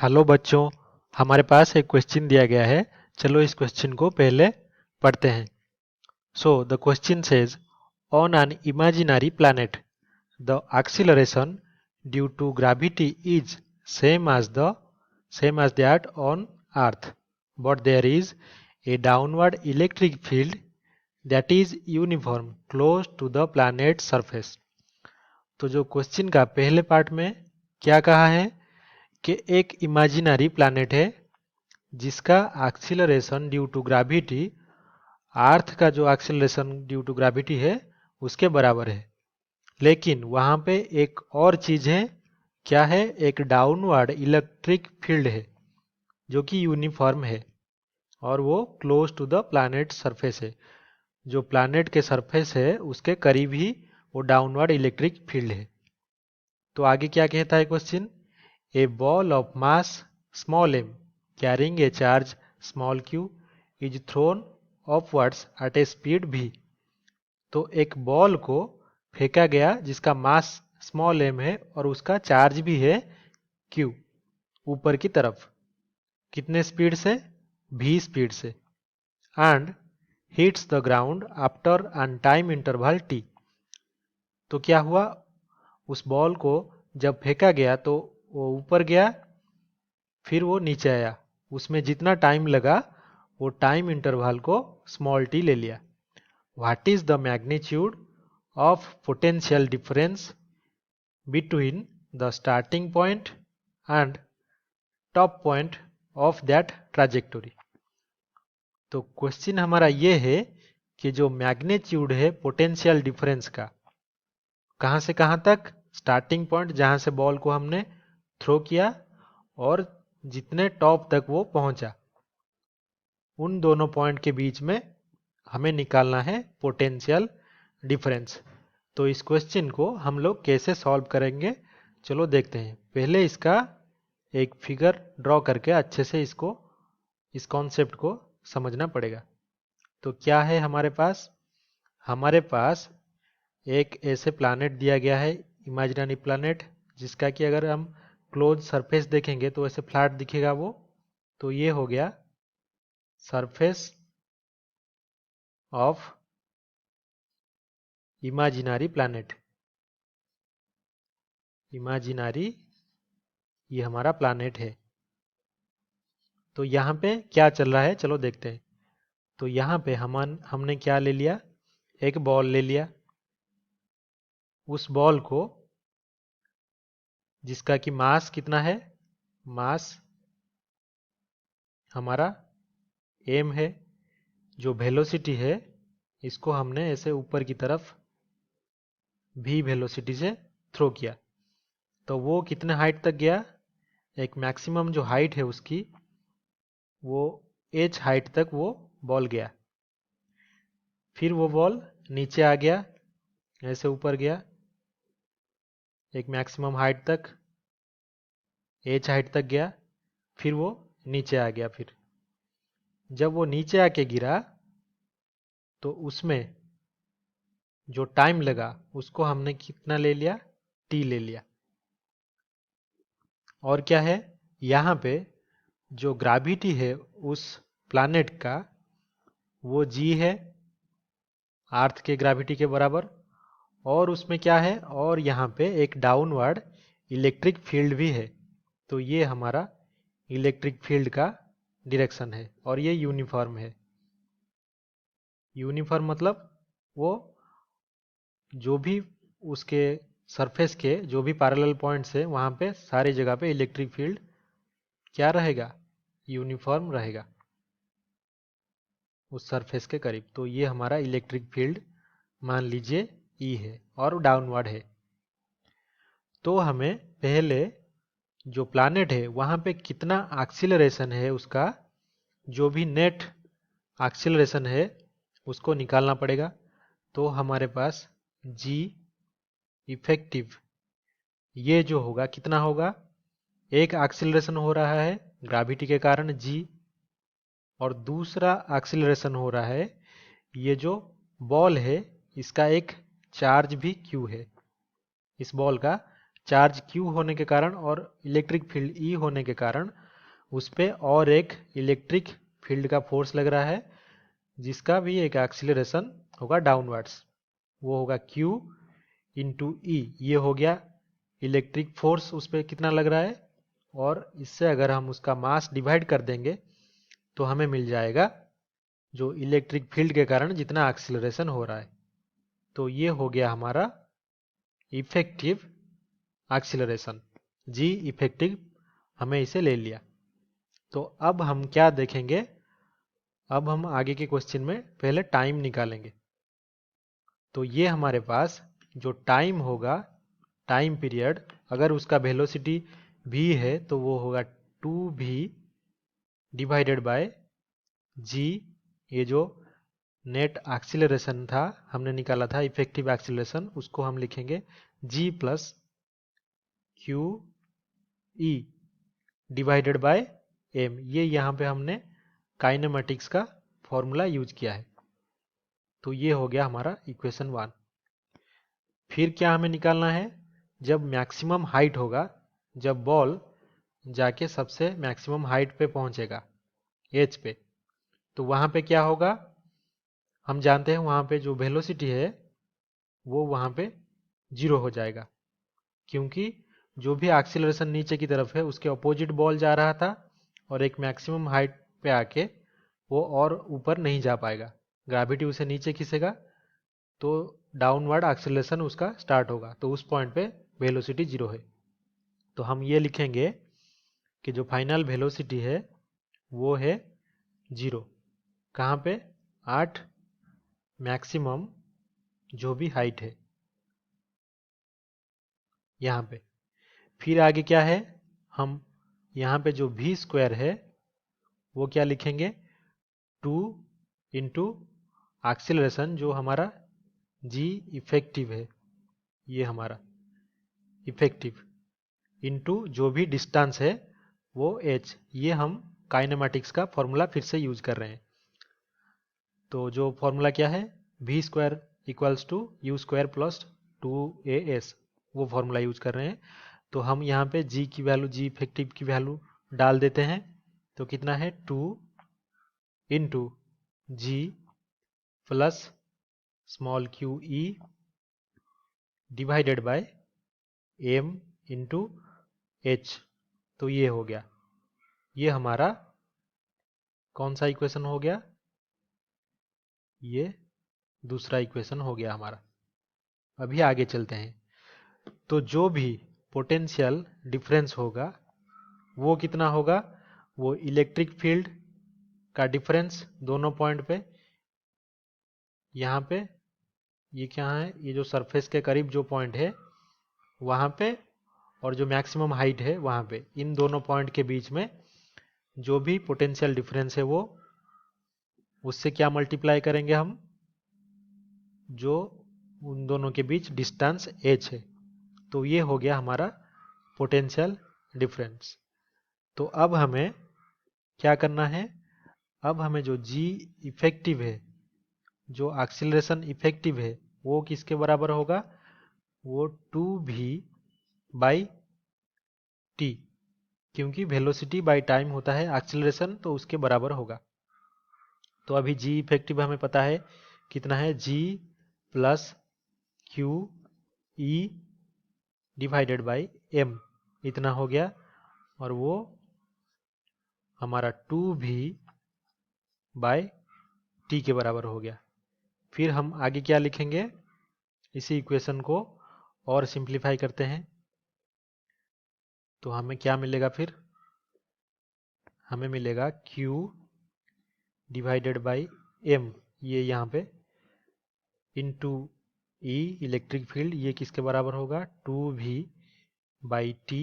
Hello बच्चों, हमारे पास एक क्वेश्चन दिया गया है। चलो इस क्वेश्चन को पहले पढ़ते हैं। So the question says, on an imaginary planet the acceleration due to gravity is same as that on earth, but there is a downward electric field that is uniform close to the planet's surface। तो जो question का पहले part में क्या कहा है कि एक इमेजिनरी प्लैनेट है जिसका एक्सीलरेशन ड्यू टू ग्रेविटी अर्थ का जो एक्सीलरेशन ड्यू टू ग्रेविटी है उसके बराबर है। लेकिन वहाँ पे एक और चीज है। क्या है? एक डाउनवर्ड इलेक्ट्रिक फील्ड है जो कि यूनिफॉर्म है और वो close to the planet surface है। जो प्लैनेट के सरफेस है उसके करीब ही वो डाउनवर्ड इलेक्ट्रिक फील्ड है। तो आगे क्या कहता है question? A ball of mass small m carrying a charge small q is thrown upwards at a speed v। तो एक बॉल को फेंका गया जिसका मास स्मॉल m है और उसका चार्ज भी है q ऊपर की तरफ। कितने स्पीड से? v स्पीड से। And hits the ground after an time interval t। तो क्या हुआ? उस बॉल को जब फेंका गया तो वो ऊपर गया, फिर वो नीचे आया। उसमें जितना टाइम लगा वो टाइम इंटरवल को स्मॉल टी ले लिया। What is the magnitude of potential difference between the starting point and top point of that trajectory. तो क्वेश्चन हमारा ये है कि जो मैग्नीट्यूड है पोटेंशियल डिफरेंस का, कहाँ से कहाँ तक? स्टार्टिंग पॉइंट जहाँ से बॉल को हमने थ्रो किया और जितने टॉप तक वो पहुंचा, उन दोनों पॉइंट के बीच में हमें निकालना है पोटेंशियल डिफरेंस। तो इस क्वेश्चन को हम लोग कैसे सॉल्व करेंगे, चलो देखते हैं। पहले इसका एक फिगर ड्रॉ करके अच्छे से इस कॉन्सेप्ट को समझना पड़ेगा। तो क्या है हमारे पास? हमारे पास एक ऐसे प्लैनेट दिया गया है, इमेजिनरी प्लैनेट, जिसका कि अगर हम क्लोज सरफेस देखेंगे तो ऐसे फ्लैट दिखेगा वो। तो ये हो गया surface of imaginary planet. Imaginary ये हमारा प्लैनेट है। तो यहाँ पे क्या चल रहा है चलो देखते हैं। तो यहाँ पे हमने क्या ले लिया? एक बॉल ले लिया। उस बॉल को, जिसका कि मास कितना है? मास हमारा m है। जो वेलोसिटी है इसको हमने ऐसे ऊपर की तरफ v वेलोसिटी से थ्रो किया। तो वो कितने हाइट तक गया? एक मैक्सिमम जो हाइट है उसकी, वो h हाइट तक वो बॉल गया। फिर वो बॉल नीचे आ गया, ऐसे ऊपर गया एक मैक्सिमम हाइट तक, h हाइट तक गया, फिर वो नीचे आ गया। फिर जब वो नीचे आके गिरा तो उसमें जो टाइम लगा उसको हमने कितना ले लिया? t ले लिया। और क्या है यहाँ पे? जो ग्रेविटी है उस प्लैनेट का वो g है, अर्थ के ग्रेविटी के बराबर। और उसमें क्या है? और यहाँ पे एक डाउनवर्ड इलेक्ट्रिक फील्ड भी है। तो ये हमारा इलेक्ट्रिक फील्ड का डायरेक्शन है और ये यूनिफॉर्म है। यूनिफॉर्म मतलब वो जो भी उसके सरफेस के जो भी पैरेलल पॉइंट्स है वहाँ पे सारी जगह पे इलेक्ट्रिक फील्ड क्या रहेगा? यूनिफॉर्म रहेगा उस सरफेस के करीब। तो ये हमारा इलेक्ट्रिक फील्ड मान लीजिए E है और डाउनवर्ड है। तो हमें पहले जो प्लैनेट है वहाँ पे कितना एक्सीलरेशन है उसका, जो भी नेट एक्सीलरेशन है उसको निकालना पड़ेगा। तो हमारे पास G इफेक्टिव ये जो होगा कितना होगा? एक एक्सीलरेशन हो रहा है ग्रेविटी के कारण G, और दूसरा एक्सीलरेशन हो रहा है ये जो बॉल है इसका एक चार्ज भी Q है। इस बॉल का चार्ज Q होने के कारण और इलेक्ट्रिक फील्ड E होने के कारण उस पर और एक इलेक्ट्रिक फील्ड का फोर्स लग रहा है, जिसका भी एक एक्सीलरेशन होगा डाउनवर्ड्स। वो होगा Q इंटू E। ये हो गया इलेक्ट्रिक फोर्स उस पर कितना लग रहा है, और इससे अगर हम उसका मास डिवाइड कर देंगे तो हमें मिल जाएगा जो इलेक्ट्रिक फील्ड के कारण जितना एक्सीलरेशन हो रहा है। तो ये हो गया हमारा इफेक्टिव एक्सीलरेशन, जी इफेक्टिव हमें इसे ले लिया। तो अब हम क्या देखेंगे, अब हम आगे के क्वेश्चन में पहले टाइम निकालेंगे। तो ये हमारे पास जो टाइम होगा, टाइम पीरियड, अगर उसका वेलोसिटी v है तो वो होगा 2v डिवाइडेड बाय जी। ये जो नेट एक्सीलरेशन था हमने निकाला था इफेक्टिव एक्सीलरेशन, उसको हम लिखेंगे g plus q e divided by m. ये यहाँ पे हमने काइनेमेटिक्स का फॉर्मूला यूज किया है। तो ये हो गया हमारा इक्वेशन 1। फिर क्या हमें निकालना है, जब मैक्सिमम हाइट होगा, जब बॉल जाके सबसे मैक्सिमम हाइट पे पहुंचेगा एच पे, तो वहां पे क्या होगा, हम जानते हैं वहां पे जो वेलोसिटी है वो वहां पे 0 हो जाएगा, क्योंकि जो भी एक्सीलरेशन नीचे की तरफ है उसके अपोजिट बॉल जा रहा था और एक मैक्सिमम हाइट पे आके वो और ऊपर नहीं जा पाएगा, ग्रेविटी उसे नीचे खींचेगा, तो डाउनवर्ड एक्सीलरेशन उसका स्टार्ट होगा। तो उस पॉइंट पे वेलोसिटी 0 है। तो हम ये लिखेंगे कि जो फाइनल वेलोसिटी है वो है 0। कहाँ पे, 8 मैक्सिमम जो भी हाइट है यहाँ पे। फिर आगे क्या है, हम यहाँ पे जो v स्क्वायर है वो क्या लिखेंगे, 2 इंटू एक्सीलरेशन जो हमारा g इफेक्टिव है, ये हमारा इफेक्टिव, इंटू जो भी डिस्टेंस है वो h। ये हम काइनेमेटिक्स का फॉर्मूला फिर से यूज कर रहे हैं। तो जो फॉर्मूला क्या है, v square equals to u square plus 2as, वो फॉर्मूला यूज कर रहे हैं। तो हम यहाँ पे g की वैल्यू, g इफेक्टिव की वैल्यू डाल देते हैं। तो कितना है, 2 into g plus small q e divided by m into h. तो ये हो गया, ये हमारा कौन सा इक्वेशन हो गया, ये दूसरा इक्वेशन हो गया हमारा। अभी आगे चलते हैं। तो जो भी पोटेंशियल डिफरेंस होगा वो कितना होगा, वो इलेक्ट्रिक फील्ड का डिफरेंस दोनों पॉइंट पे, यहाँ पे ये क्या है, ये जो सरफेस के करीब जो पॉइंट है वहाँ पे, और जो मैक्सिमम हाइट है वहाँ पे, इन दोनों पॉइंट के बीच में जो भी पोटेंशियल डिफरेंस है वो, उससे क्या मल्टीप्लाई करेंगे हम, जो उन दोनों के बीच डिस्टेंस h है। तो ये हो गया हमारा पोटेंशियल डिफरेंस। तो अब हमें क्या करना है, अब हमें जो g इफेक्टिव है, जो एक्सीलरेशन इफेक्टिव है, वो किसके बराबर होगा, वो 2v बाई टी, क्योंकि वेलोसिटी बाई टाइम होता है एक्सीलरेशन, तो उसके बराबर होगा। तो अभी g इफेक्टिव हमें पता है कितना है, g plus q e divided by m, इतना हो गया, और वो हमारा 2v बाय टी के बराबर हो गया। फिर हम आगे क्या लिखेंगे, इसी इक्वेशन को और सिंप्लीफाई करते हैं। तो हमें क्या मिलेगा, फिर हमें मिलेगा q डिवाइडेड बाई एम, ये यहाँ पे इंटू ई इलेक्ट्रिक फील्ड, ये किसके बराबर होगा, 2v बाई टी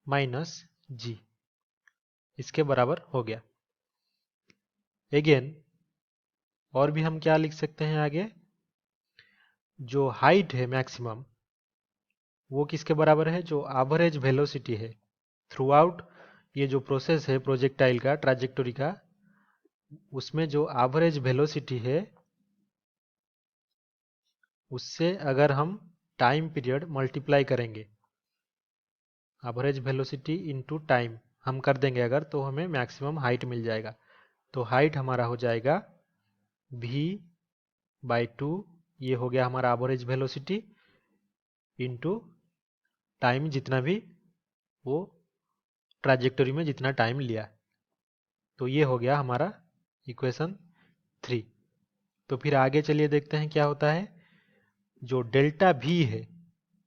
माइनस जी, इसके बराबर हो गया। अगेन और भी हम क्या लिख सकते हैं आगे, जो हाइट है मैक्सिमम वो किसके बराबर है, जो एवरेज वेलोसिटी है थ्रू आउट ये जो प्रोसेस है प्रोजेक्टाइल का ट्रैजेक्टोरी का, उसमें जो एवरेज वेलोसिटी है उससे अगर हम टाइम पीरियड मल्टीप्लाई करेंगे एवरेज वेलोसिटी इनटू टाइम हम कर देंगे अगर, तो हमें मैक्सिमम हाइट मिल जाएगा। तो हाइट हमारा हो जाएगा v/2, ये हो गया हमारा एवरेज वेलोसिटी इनटू टाइम, जितना भी वो ट्रैजेक्टोरी में जितना टाइम लिया। तो ये हो गया हमारा इक्वेशन 3। तो फिर आगे चलिए देखते हैं क्या होता है। जो डेल्टा v है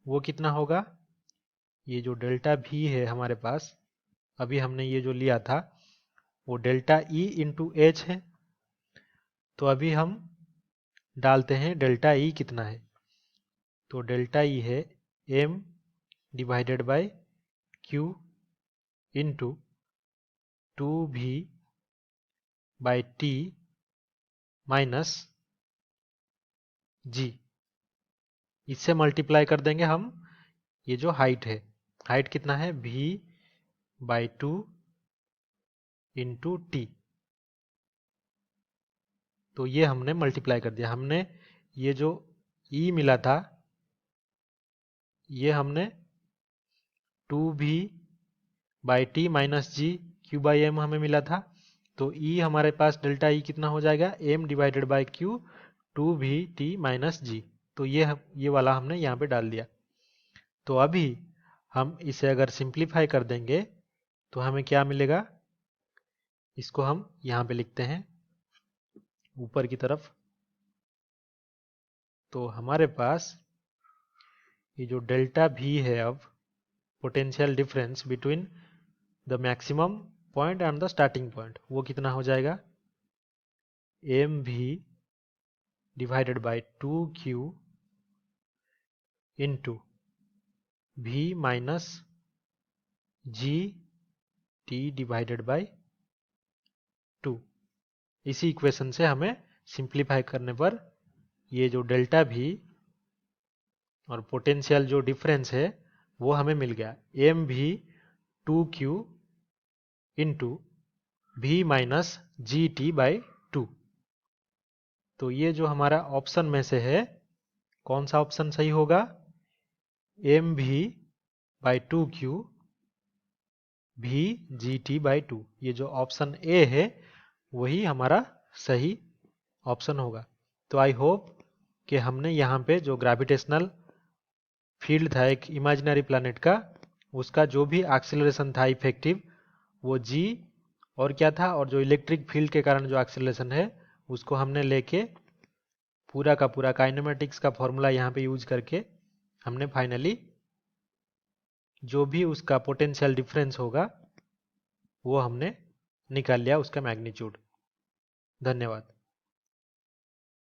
वो कितना होगा। ये जो डेल्टा v है हमारे पास, अभी हमने ये जो लिया था वो डेल्टा E इंटू एच है। तो अभी हम डालते हैं डेल्टा E कितना है। तो डेल्टा E है m divided by q into 2v/t minus g। इससे मल्टीप्लाई कर देंगे हम ये जो हाइट है। हाइट कितना है v/2 इंटू टी। तो ये हमने मल्टीप्लाई कर दिया। हमने ये जो E मिला था ये हमने 2v/t माइनस जी q/m हमें मिला था। तो E हमारे पास डेल्टा E कितना हो जाएगा, m divided by q 2v/t minus g. तो ये वाला हमने यहाँ पे डाल दिया। तो अभी हम इसे अगर सिंप्लीफाई कर देंगे तो हमें क्या मिलेगा, इसको हम यहाँ पे लिखते हैं ऊपर की तरफ। तो हमारे पास ये जो डेल्टा v है, अब potential difference between the maximum point and the starting point, वो कितना हो जाएगा, mv divided by 2q into v minus G T divided by 2। इसी इक्वेशन से हमें सिंप्लीफाई करने पर ये जो डेल्टा v और पोटेंशियल जो डिफरेंस है वो हमें मिल गया, mv 2q into v minus G T by 2। तो ये जो हमारा ऑप्शन में से है कौन सा ऑप्शन सही होगा, mv/2q v/gt/2। ये जो ऑप्शन ए है वही हमारा सही ऑप्शन होगा। तो आई होप कि हमने यहाँ पे जो ग्रेविटेशनल फील्ड था एक इमेजिनरी प्लैनेट का, उसका जो भी एक्सीलरेशन था इफेक्टिव वो g और क्या था, और जो इलेक्ट्रिक फील्ड के कारण जो एक्सीलरेशन है उसको हमने लेके पूरा का पूरा काइनेमेटिक्स का फॉर्मूला यहाँ पे यूज करके हमने फाइनली जो भी उसका पोटेंशियल डिफरेंस होगा वो हमने निकाल लिया उसका मैग्नीट्यूड। धन्यवाद।